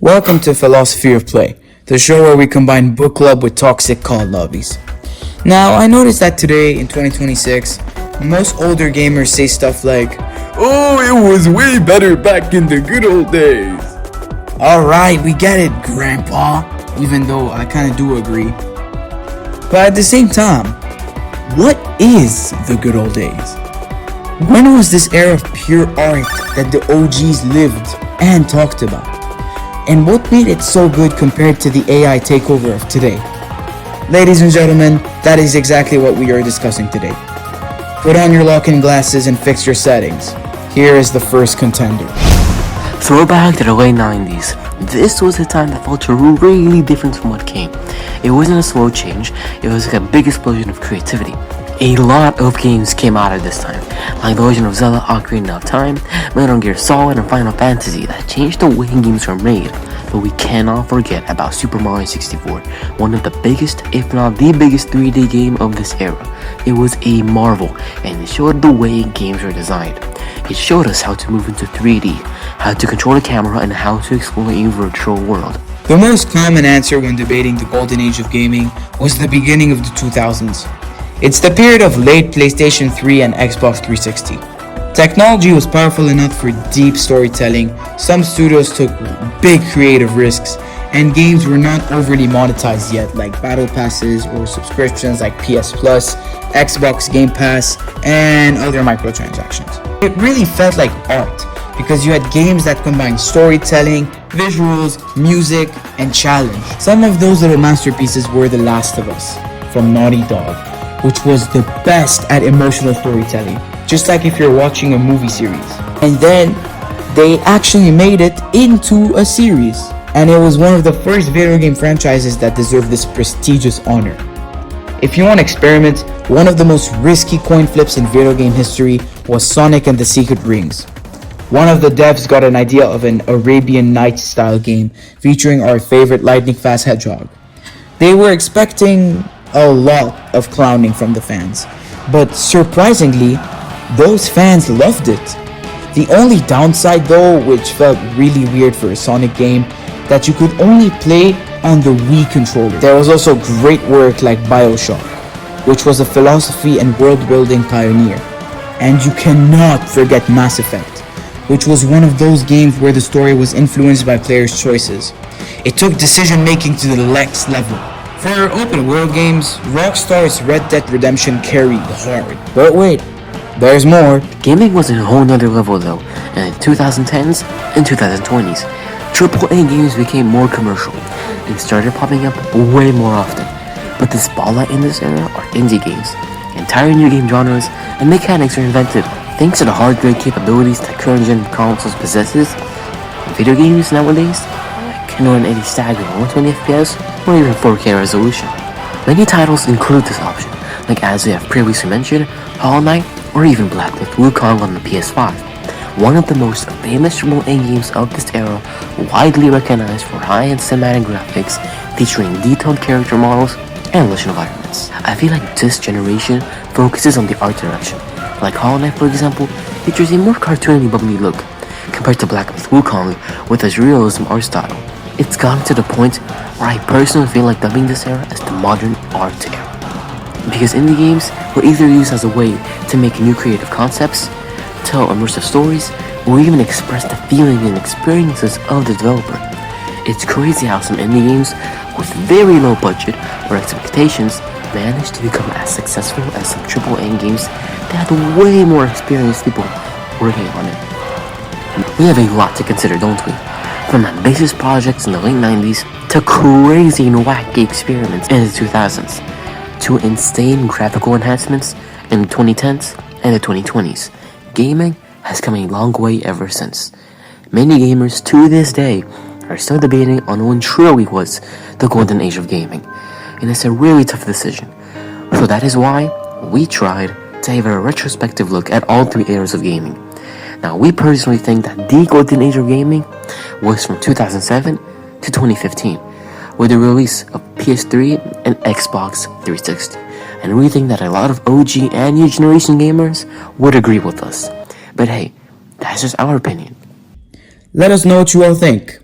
Welcome to Philosophy of Play, the show where we combine book club with toxic call lobbies. Now, I noticed that today, in 2026, most older gamers say stuff like, "Oh, it was way better back in the good old days." Alright, we get it, Grandpa, even though I kinda do agree. But at the same time, what is the good old days? When was this era of pure art that the OGs lived and talked about? And what made it so good compared to the AI takeover of today? Ladies and gentlemen, that is exactly what we are discussing today. Put on your lock-in glasses and fix your settings. Here is the first contender. Throwback to the late 90s. This was a time that felt really different from what came. It wasn't a slow change, it was like a big explosion of creativity. A lot of games came out at this time, like The Legend of Zelda: Ocarina of Time, Metal Gear Solid, and Final Fantasy that changed the way games were made. But we cannot forget about Super Mario 64, one of the biggest, if not the biggest 3D game of this era. It was a marvel, and it showed the way games were designed. It showed us how to move into 3D, how to control the camera, and how to explore a virtual world. The most common answer when debating the golden age of gaming was the beginning of the 2000s. It's the period of late PlayStation 3 and Xbox 360. Technology was powerful enough for deep storytelling, some studios took big creative risks, and games were not overly monetized yet, like battle passes or subscriptions like PS Plus, Xbox Game Pass, and other microtransactions. It really felt like art, because you had games that combined storytelling, visuals, music, and challenge. Some of those little masterpieces were The Last of Us from Naughty Dog, which was the best at emotional storytelling, just like if you're watching a movie series. And then they actually made it into a series, and it was one of the first video game franchises that deserved this prestigious honor. If you want to experiment, one of the most risky coin flips in video game history was Sonic and the Secret Rings. One of the devs got an idea of an Arabian Nights style game featuring our favorite lightning fast hedgehog. They were expecting a lot of clowning from the fans, but surprisingly, those fans loved it. The only downside though, which felt really weird for a Sonic game, that you could only play on the Wii controller. There was also great work like BioShock, which was a philosophy and world building pioneer. And you cannot forget Mass Effect, which was one of those games where the story was influenced by players' choices. It took decision making to the next level. For open world games, Rockstar's Red Dead Redemption carried hard. But wait, there's more. Gaming was a whole nother level though, in the 2010s and 2020s. AAA games became more commercial and started popping up way more often. But the spotlight in this era are indie games. Entire new game genres and mechanics are invented thanks to the hardware capabilities that current-gen consoles possesses. Video games nowadays can run at a staggering 120 FPS or even 4K resolution. Many titles include this option, like as we have previously mentioned, Hollow Knight or even Black Myth Wukong on the PS5. One of the most famous AAA games of this era, widely recognized for high-end cinematic graphics featuring detailed character models and lush environments. I feel like this generation focuses on the art direction. Like Hollow Knight, for example, features a more cartoony, bubbly look compared to Black Myth Wukong with its realism art style. It's gotten to the point where I personally feel like dubbing this era as the modern art era. Because indie games were either used as a way to make new creative concepts, tell immersive stories, or even express the feelings and experiences of the developer. It's crazy how some indie games with very low budget or expectations managed to become as successful as some AAA games that had way more experienced people working on it. We have a lot to consider, don't we? From ambitious projects in the late 90s to crazy and wacky experiments in the 2000s to insane graphical enhancements in the 2010s and the 2020s. Gaming has come a long way ever since. Many gamers to this day are still debating on when truly was the golden age of gaming, and it's a really tough decision. So that is why we tried to have a retrospective look at all three eras of gaming. Now, we personally think that the golden age of gaming was from 2007 to 2015, with the release of PS3 and Xbox 360. And we think that a lot of OG and new generation gamers would agree with us. But hey, that's just our opinion. Let us know what you all think.